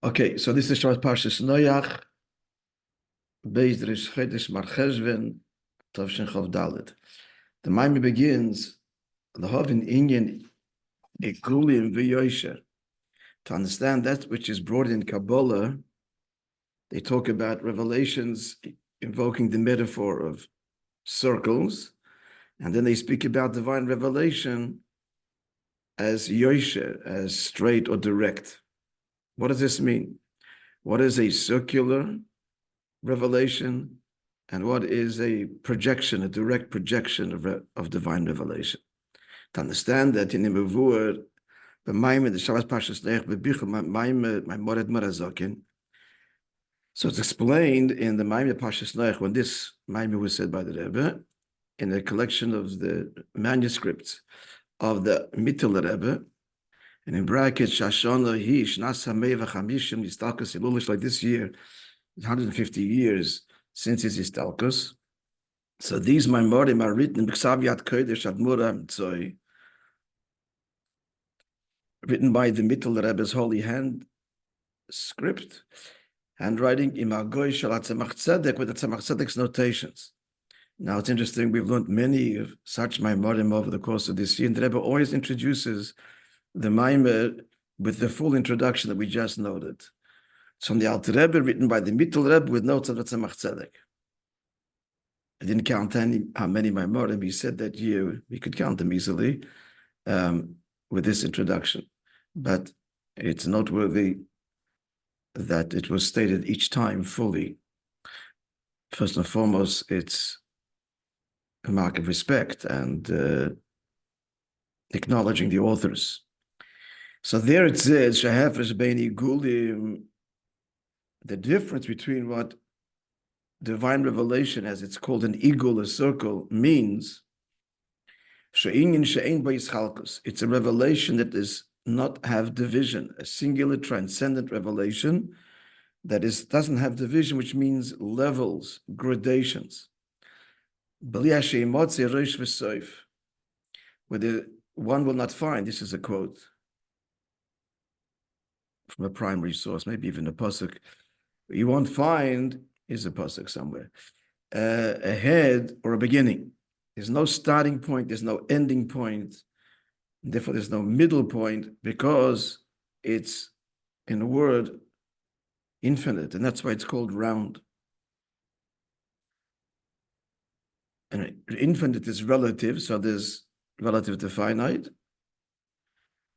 Okay, so this is Shabbat Parshas Noach, Beis Rish Chedesh Marcheshvan, Tovshin Chov Dalet. The Maimon begins, Lahavin Inyan, Igullim, Viyoshar. To understand that which is brought in Kabbalah, they talk about revelations invoking the metaphor of circles, and then they speak about divine revelation as Yosher, as straight or direct. What does this mean? What is a circular revelation, and what is a projection, a direct projection of divine revelation? To understand that in the Mavur, the Maimon, the Shabbat Parshas Noach, my Mored Marazokin. So it's explained in the Maimon Parshas Noach when this Maimon was said by the Rebbe in a collection of the manuscripts of the Mittel Rebbe, and in brackets Shashona Hi Shnas Hamei v'Chamishim Yistalkus Ilulish, like this year, 150 years since his Istalkus. So these Maimorim are written in B'Ksav Kodesh Admura Tzoi, written by the Mittel Rebbe's holy hand script, handwriting in Agoy Shal HaTzemach Tzedek with the Tzemach Tzedek's notations. Now it's interesting, we've learned many of such Maimorim over the course of this year, and the Rebbe always introduces the Maimor with the full introduction that we just noted. It's from the Alter Rebbe, written by the Mittel Rebbe with notes of the Tzemach Tzedek. I didn't count how many Maimorim he said that year. We could count them easily with this introduction. But it's noteworthy that it was stated each time fully. First and foremost, it's a mark of respect and acknowledging the authors. So there it says, Shehefesh bein Igullim, the difference between what divine revelation, as it's called an igul, a circle, means, she'inyan she'ein bo yischalkus. It's a revelation that does not have division, a singular transcendent revelation that doesn't have division, which means levels, gradations. Where one will not find, this is a quote from a primary source, maybe even a pasuk, you won't find is a pasuk somewhere, a head or a beginning. There's no starting point, there's no ending point, therefore there's no middle point, because it's, in a word, infinite, and that's why it's called round. And infinite is relative, so there's relative to finite.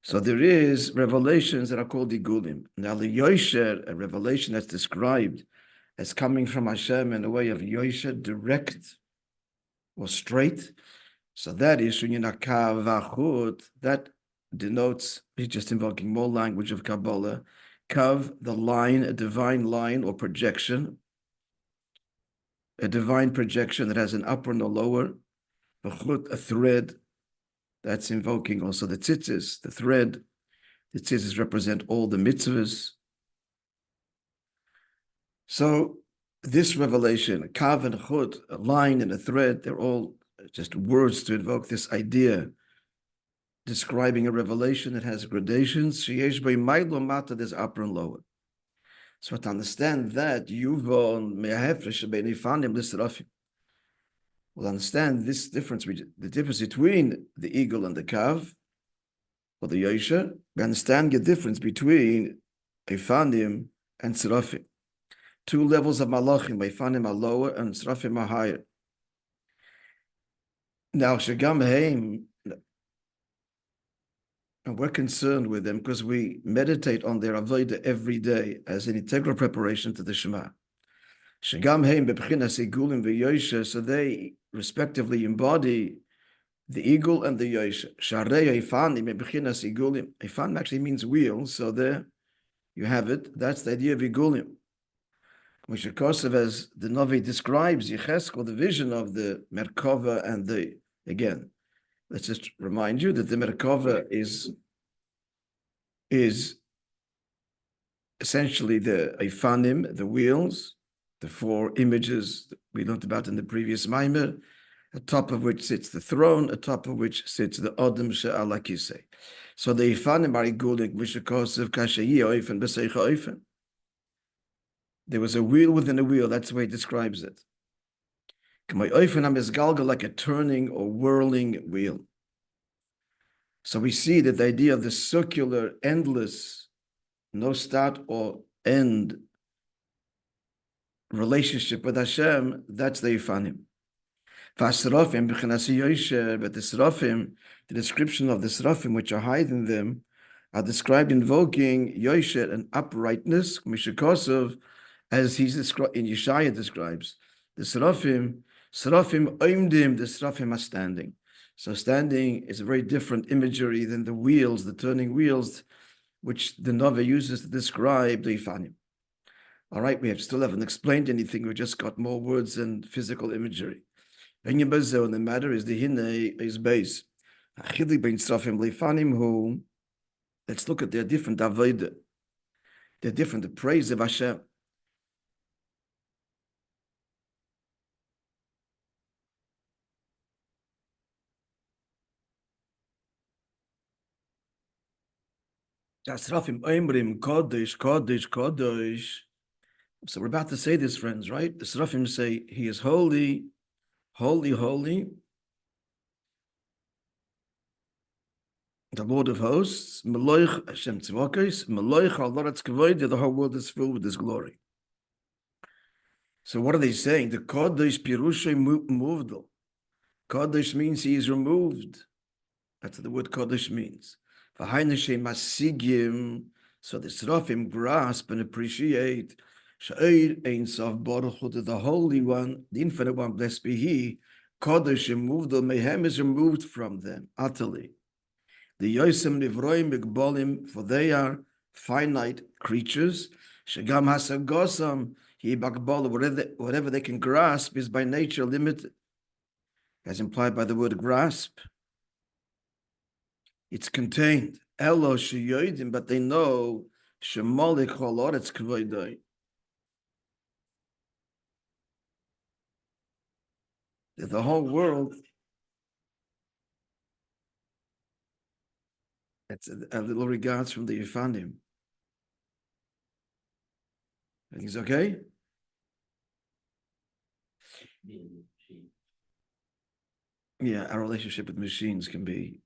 So there is revelations that are called Igullim. Now the Yosher, a revelation that's described as coming from Hashem in a way of Yosher, direct or straight. So that is that denotes, he's just invoking more language of Kabbalah. Kav, the line, a divine line or projection, a divine projection that has an upper and a lower. V'chut, a thread. That's invoking also the tzitzis, the thread. The tzitzis represent all the mitzvahs. So this revelation, a kav and a chut, a line and a thread, they're all just words to invoke this idea, describing a revelation that has gradations. Sheyesh by ma'ilo mata, there's upper and lower. So to understand that, yuvon me'ahefresh bein ifanim l'serafim. We'll understand this difference, the difference between the eagle and the kav, or the yosher. We understand the difference between ifanim and serafim. Two levels of malachim, ifanim are lower and serafim are higher. Now, shagam heim, and we're concerned with them because we meditate on their avodah every day as an integral preparation to the Shema. Shagam heim bebchinas Igullim v'Yosher, so they respectively embody the eagle and the Yosher. Sharei ifanim bebchinas Igullim. Ifanim actually means wheel, so there you have it. That's the idea of Igullim. Moshe Kosev, as the Navi describes Yecheskel, the vision of the Merkava and the, again, let's just remind you that the Merkava is essentially the Ifanim, the wheels, the four images that we learned about in the previous Maimer, atop of which sits the throne, atop of which sits the Adam She'ala Kisei. So the Ifanim are Igullim, Moshe Kosev, Kashayi Oifen, B'Seicha Oifen. There was a wheel within a wheel. That's the way he describes it. Like a turning or whirling wheel. So we see that the idea of the circular, endless, no start or end relationship with Hashem, that's the Yifanim. But the Srafim, the description of the Srafim which are hiding them, are described invoking Yoisher and uprightness, Mishakosov, as he's described in Yeshaya describes. The Srafim oimdim, the Srafim are standing. So standing is a very different imagery than the wheels, the turning wheels, which the Nova uses to describe the Yifanim. All right, we still haven't explained anything. We just got more words and physical imagery. And the matter is the Hine is base. Let's look at their different avodah, their different praise of Hashem. So we're about to say this, friends, right? The Srafim say, he is holy, holy, holy. The Lord of hosts, Meloich Hashem Tzvokos, Meloich HaLoretz Kavod, the whole world is filled with his glory. So what are they saying? The Kodesh Pirushay Muvdal. Kodesh means he is removed. That's what the word Kodesh means. V'hainashem Masigim, so the Srafim grasp and appreciate Sha'ir Ein Sof Baruch Hu, the Holy One, the Infinite One, blessed be He. Kodesh Muvdal Mehem is removed from them utterly. The Yosem Nivroim Igullim, for they are finite creatures. Shagam Hasagosam, whatever they can grasp is by nature limited, as implied by the word grasp. It's contained. Elo sheyodim, but they know shemolik holoretz kvoidai. That the whole world. That's a little regards from the Yifanim. Everything's okay? Yeah, our relationship with machines can be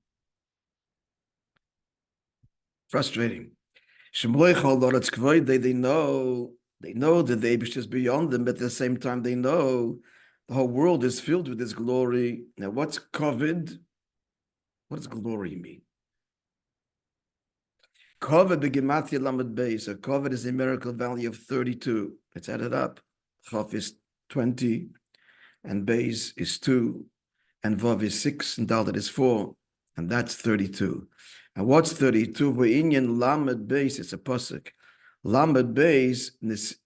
frustrating. They know that the Eibush is beyond them, but at the same time they know the whole world is filled with His glory. Now, what's covered? What does glory mean? Covered begematria lamed beis. So covered is a numerical value of 32. Let's add it up. Chaf is 20, and beis is 2, and vav is 6, and dalet is 4, and that's 32. And what's 32? Inyan lamed beis. It's a pasuk. Lamed beis.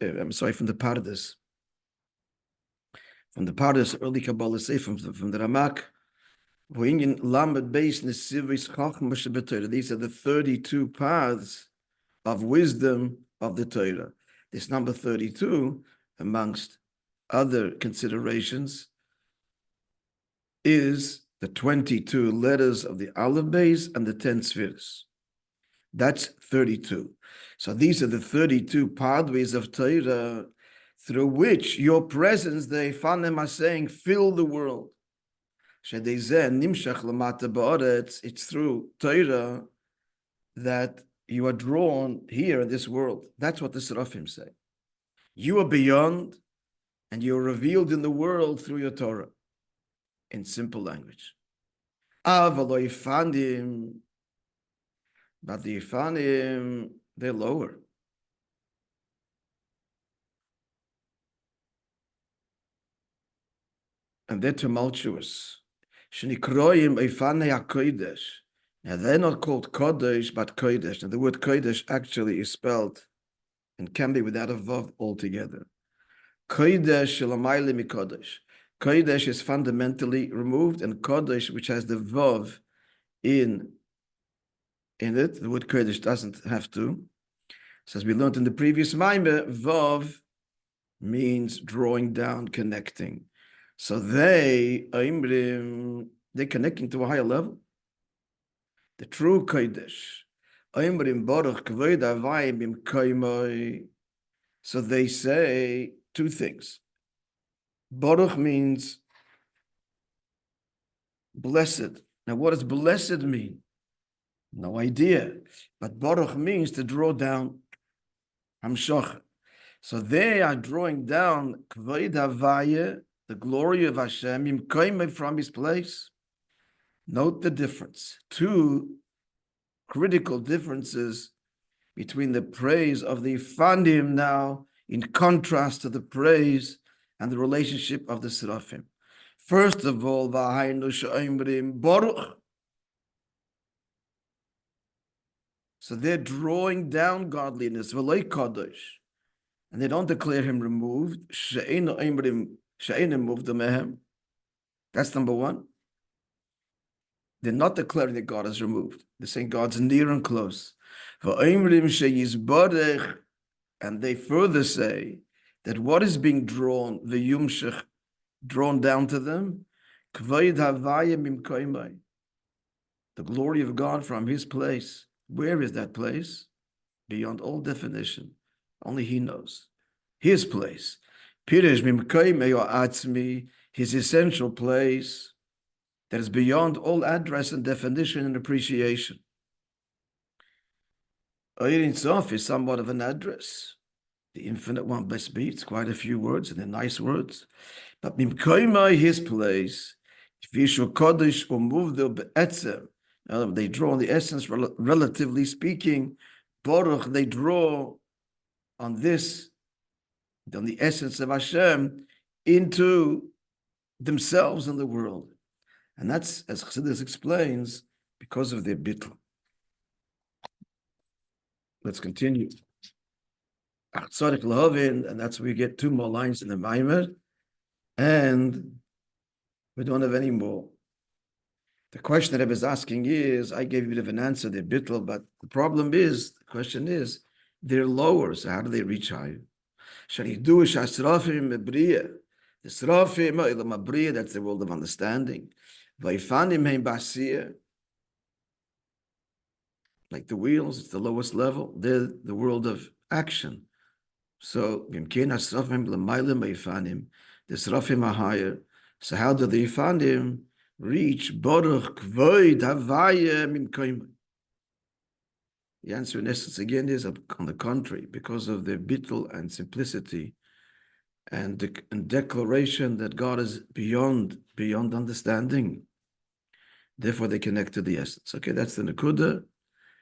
I'm sorry, from the Pardes. From the Pardes, early Kabbalah say from the Ramak. These are the 32 paths of wisdom of the Torah. This number 32, amongst other considerations, is the 22 letters of the Aleph Beis and the 10 spheres. That's 32. So these are the 32 pathways of Torah through which your presence, the Eifanim are saying, fill the world. It's through Torah that you are drawn here in this world. That's what the Srafim say. You are beyond, and you are revealed in the world through your Torah, in simple language. But the Yifanim, they're lower. And they're tumultuous. Now they're not called Kodesh, but Kodesh. And the word Kodesh actually is spelled and can be without a vav altogether. Kodesh shelamayli mikodesh. Kodesh is fundamentally removed, and Kodesh, which has the vav in it, the word Kodesh doesn't have to. So as we learned in the previous Maimer, vav means drawing down, connecting. So they're connecting to a higher level. The true Kodesh. So they say two things. Baruch means blessed. Now, what does blessed mean? No idea. But Baruch means to draw down. Hamshach. So they are drawing down Kvod Havaya, the glory of Hashem, from his place. Note the difference. Two critical differences between the praise of the Ifandim now in contrast to the praise and the relationship of the Seraphim. First of all, V'hainu she'omrim Baruch. So they're drawing down godliness, V'loi Kadosh, and they don't declare him removed. She'einu omrim she'einu mehem. That's number one. They're not declaring that God is removed. They're saying God's near and close. V'omrim she'yizbarech, and they further say that what is being drawn, v'yumshech, drawn down to them, Kvod Havaya mimkoimai, the glory of God from his place. Where is that place? Beyond all definition. Only he knows. His place. Pirish mimkoimai or atzmi, his essential place that is beyond all address and definition and appreciation. Ein Sof is somewhat of an address. The infinite one, blessed be, it's quite a few words, and they're nice words. But Mimkoimai, his place, Vishu Kodesh Umuvdo Be'etzem, they draw on the essence, relatively speaking. Baruch, they draw on this, on the essence of Hashem, into themselves and the world. And that's, as Chassidus explains, because of their bittul. Let's continue. H'tשכ להבין, and that's where we get two more lines in the Maamar, and we don't have any more. The question that I was asking is, I gave you a bit of an answer, they're bittul, but the problem is, the question is, they're lower, so how do they reach higher? Sharidush Seraphim Mebriya, the Seraphim, that's the world of understanding. Vaifanim Heim Basiya, like the wheels, it's the lowest level. They're the world of action. So, the Seraphim are higher. So how do the Ifandim reach Baruch Kvod Havaya Mimkoimai? The answer in essence again is on the contrary, because of their bittul and simplicity and the declaration that God is beyond understanding. Therefore they connect to the essence. Okay, that's the Nakuda.